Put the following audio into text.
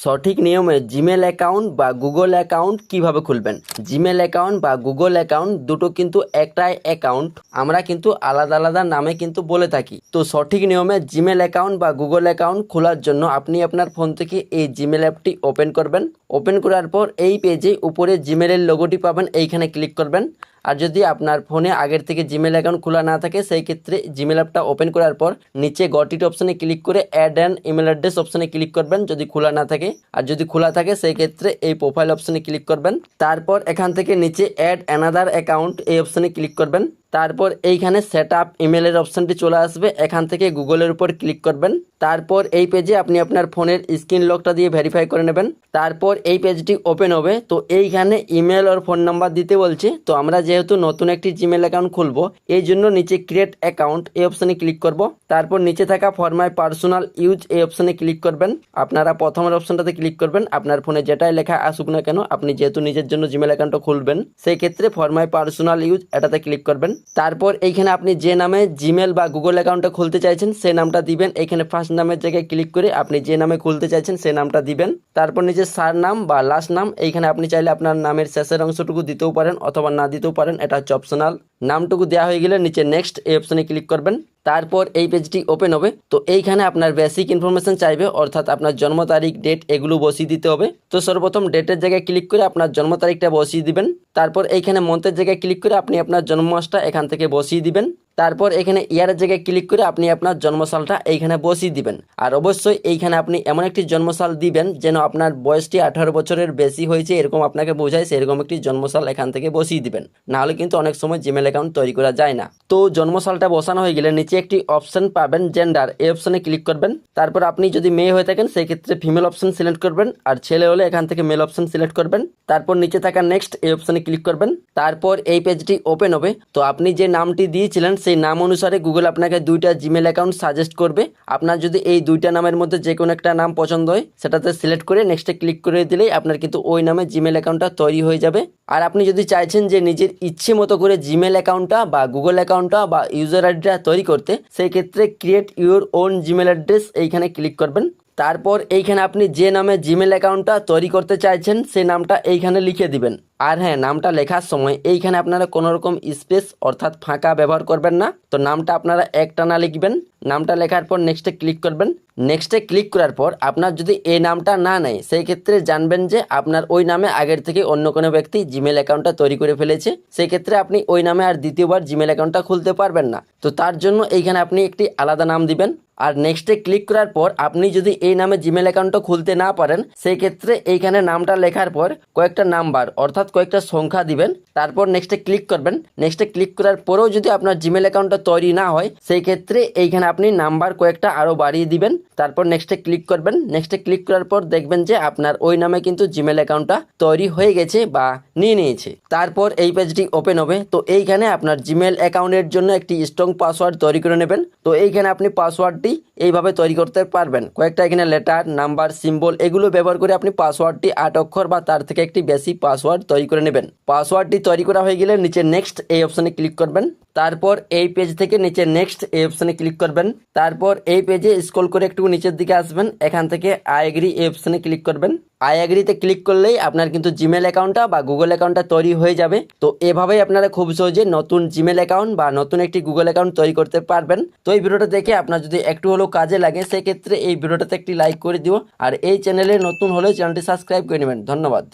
সঠিক নিয়মে Gmail account বা গুগল অ্যাকাউন্ট কিভাবে খুলবেন। জিমেল অ্যাকাউন্ট বা গুগল অ্যাকাউন্ট দুটো কিন্তু একটাই অ্যাকাউন্ট, আমরা কিন্তু আলাদা আলাদা নামে কিন্তু বলে থাকি। তো সঠিক নিয়মে জিমেল অ্যাকাউন্ট বা গুগল অ্যাকাউন্ট খোলার জন্য আপনি আপনার ফোন থেকে এই জিমেল অ্যাপটি ওপেন করবেন। ওপেন করার পর এই পেজে উপরে জিমেলের লোগোটি পাবেন, এইখানে ক্লিক করবেন। আর যদি আপনার ফোনে আগের থেকে জিমেল অ্যাকাউন্ট খোলা না থাকে সেই ক্ষেত্রে জিমেল অ্যাপটা ওপেন করার পর নিচে গট ইট অপশানে ক্লিক করে অ্যাড অ্যান ইমেল অ্যাড্রেস অপশানে ক্লিক করবেন যদি খোলা না থাকে। আর যদি খোলা থাকে সেই ক্ষেত্রে এই প্রোফাইল অপশানে ক্লিক করবেন। তারপর এখান থেকে নিচে অ্যাড অ্যানাদার অ্যাকাউন্ট এই অপশানে ক্লিক করবেন। তারপর এইখানে সেট আপ ইমেলের অপশানটি চলে আসবে, এখান থেকে গুগলের উপর ক্লিক করবেন। তারপর এই পেজে আপনি আপনার ফোনের স্ক্রিন লকটা দিয়ে ভেরিফাই করে নেবেন। তারপর এই পেজটি ওপেন হবে, তো এইখানে ইমেল আর ফোন নাম্বার দিতে বলছে। তো আমরা যেহেতু নতুন একটি জিমেল অ্যাকাউন্ট খুলবো এই জন্য নিচে ক্রিয়েট অ্যাকাউন্ট এই অপশানে ক্লিক করব। তারপর নিচে থাকা ফর মাই পার্সোনাল ইউজ এই অপশানে ক্লিক করবেন। আপনারা প্রথমের অপশানটাতে ক্লিক করবেন। আপনার ফোনে যেটাই লেখা আসুক না কেন, আপনি যেহেতু নিজের জন্য জিমেল অ্যাকাউন্টটা খুলবেন সেই ক্ষেত্রে ফর মাই পার্সোনাল ইউজ এটাতে ক্লিক করবেন। তারপর এইখানে আপনি যে নামে জিমেল বা গুগল অ্যাকাউন্টটা খুলতে চাইছেন সেই নামটা দিবেন। এইখানে ফার্স্ট নামের জায়গায় ক্লিক করে আপনি যে নামে খুলতে চাইছেন সেই নামটা দিবেন। তারপর নিচে সার নাম বা লাস্ট নাম, এইখানে আপনি চাইলে আপনার নামের শেষের অংশটুকু দিতেও পারেন অথবা না দিতেও পারেন, এটা হচ্ছে অপশনাল। নামটুকু দেওয়া হয়ে গেলে নিচে নেক্সট এই অপশানে ক্লিক করবেন। তারপর এই পেজটি ওপেন হবে, তো এইখানে আপনার বেসিক ইনফরমেশন চাইবে, অর্থাৎ আপনার জন্ম তারিখ, ডেট এগুলো বসিয়ে দিতে হবে। তো সর্বপ্রথম ডেটের জায়গায় ক্লিক করে আপনার জন্ম তারিখটা বসিয়ে দিবেন। তারপর এইখানে মন্থের জায়গায় ক্লিক করে আপনি আপনার জন্ম মাসটা এখান থেকে বসিয়ে দিবেন। তারপর এখানে ইয়ারের জায়গায় ক্লিক করে আপনি আপনার জন্মসালটা এইখানে বসিয়ে দিবেন। আর অবশ্যই এইখানে আপনি এমন একটি জন্মসাল দিবেন যেন আপনার বয়সটি 18 বছরের বেশি হয়েছে এরকম আপনাকে বোঝায়, সেরকম একটি জন্মসাল এখান থেকে বসিয়ে দিবেন। নাহলে কিন্তু অনেক সময় জিমেল অ্যাকাউন্ট তৈরি করা যায় না। তো জন্মসালটা বসানো হয়ে গেলে নিচে একটি অপশন পাবেন জেন্ডার, এই অপশনে ক্লিক করবেন। তারপর আপনি যদি মেয়ে হয়ে থাকেন সেই ক্ষেত্রে ফিমেল অপশন সিলেক্ট করবেন, আর ছেলে হলে এখান থেকে মেল অপশন সিলেক্ট করবেন। তারপর নিচে থাকা নেক্সট এই অপশনে ক্লিক করবেন। তারপর এই পেজটি ওপেন হবে, তো আপনি যে নামটি দিয়েছিলেন সেই নাম অনুসারে গুগল আপনাকে দুইটা জিমেল অ্যাকাউন্ট সাজেস্ট করবে। আপনার যদি এই দুইটা নামের মধ্যে যে কোনো একটা নাম পছন্দ হয় সেটাতে সিলেক্ট করে নেক্সটে ক্লিক করে দিলেই আপনার কিন্তু ওই নামে জিমেল অ্যাকাউন্টটা তৈরি হয়ে যাবে। আর আপনি যদি চাইছেন যে নিজের ইচ্ছে মতো করে জিমেল অ্যাকাউন্টটা বা গুগল অ্যাকাউন্টটা বা ইউজার আইডিটা তৈরি করতে, সেই ক্ষেত্রে create your own Gmail address এইখানে ক্লিক করবেন। তারপর এইখানে আপনি যে নামে জিমেল অ্যাকাউন্টটা তৈরি করতে চাইছেন সেই নামটা এইখানে লিখে দিবেন। আর হ্যাঁ, নামটা লেখার সময় এইখানে আপনারা কোনো রকম স্পেস অর্থাৎ ফাঁকা ব্যবহার করবেন না। তো নামটা আপনারা একটানা লিখবেন। নামটা লেখার পর নেক্সটে ক্লিক করবেন। নেক্সটে ক্লিক করার পর আপনার যদি এই নামটা না নেয় সেই ক্ষেত্রে জানবেন যে আপনার ওই নামে আগের থেকে অন্য কোনো ব্যক্তি জিমেল অ্যাকাউন্টটা তৈরি করে ফেলেছে। সেই ক্ষেত্রে আপনি ওই নামে আর দ্বিতীয়বার জিমেল অ্যাকাউন্টটা খুলতে পারবেন না। তো তার জন্য এইখানে আপনি একটি আলাদা নাম দিবেন। আর নেক্সটে ক্লিক করার পর আপনি যদি এই নামে জিমেল অ্যাকাউন্টটা খুলতে না পারেন সেই ক্ষেত্রে এইখানে নামটা লেখার পর কয়েকটা নাম্বার অর্থাৎ কয়েকটা সংখ্যা দিবেন। তারপর নেক্সটে ক্লিক করবেন। নেক্সটে ক্লিক করার পরেও যদি আপনার জিমেল অ্যাকাউন্টটা তৈরি না হয় সেই ক্ষেত্রে এইখানে আপনি নাম্বার কয়েকটা আরও বাড়িয়ে দিবেন। তারপর নেক্সটে ক্লিক করবেন। নেক্সটে ক্লিক করার পর দেখবেন যে আপনার ওই নামে কিন্তু জিমেল অ্যাকাউন্টটা তৈরি হয়ে গেছে বা নিয়ে নিয়েছে। তারপর এই পেজটি ওপেন হবে, তো এইখানে আপনার জিমেল অ্যাকাউন্টের জন্য একটি স্ট্রং পাসওয়ার্ড তৈরি করে নেবেন। তো এইখানে আপনি পাসওয়ার্ডটি এইভাবে তৈরি করতে পারবেন। কয়েকটা এখানে লেটার, নাম্বার, সিম্বল এগুলো ব্যবহার করে আপনি পাসওয়ার্ডটি 8 অক্ষর বা তার থেকে একটি বেশি পাসওয়ার্ড তৈরি করে নেবেন। পাসওয়ার্ডটি তৈরি করা হয়ে গেলে নিচে নেক্সট এই অপশানে ক্লিক করবেন। তারপর এই পেজ থেকে নিচে নেক্সট এই অপশানে ক্লিক করবেন। তারপর এই পেজে স্ক্রল করে একটু নিচের দিকে আসবেন, এখান থেকে আই এগ্রি এই অপশানে ক্লিক করবেন। আই এগ্রিতে ক্লিক করলেই আপনার কিন্তু জিমেল অ্যাকাউন্টটা বা গুগল অ্যাকাউন্টটা তৈরি হয়ে যাবে। তো এভাবেই আপনারা খুব সহজে নতুন জিমেল অ্যাকাউন্ট বা নতুন একটি গুগল অ্যাকাউন্ট তৈরি করতে পারবেন। তো এই ভিডিওটা দেখে আপনার যদি একটু হলেও কাজে লাগে সেক্ষেত্রে এই ভিডিওটাতে একটি লাইক করে দিও। আর এই চ্যানেলে নতুন হলে চ্যানেলটি সাবস্ক্রাইব করে নেবেন। ধন্যবাদ।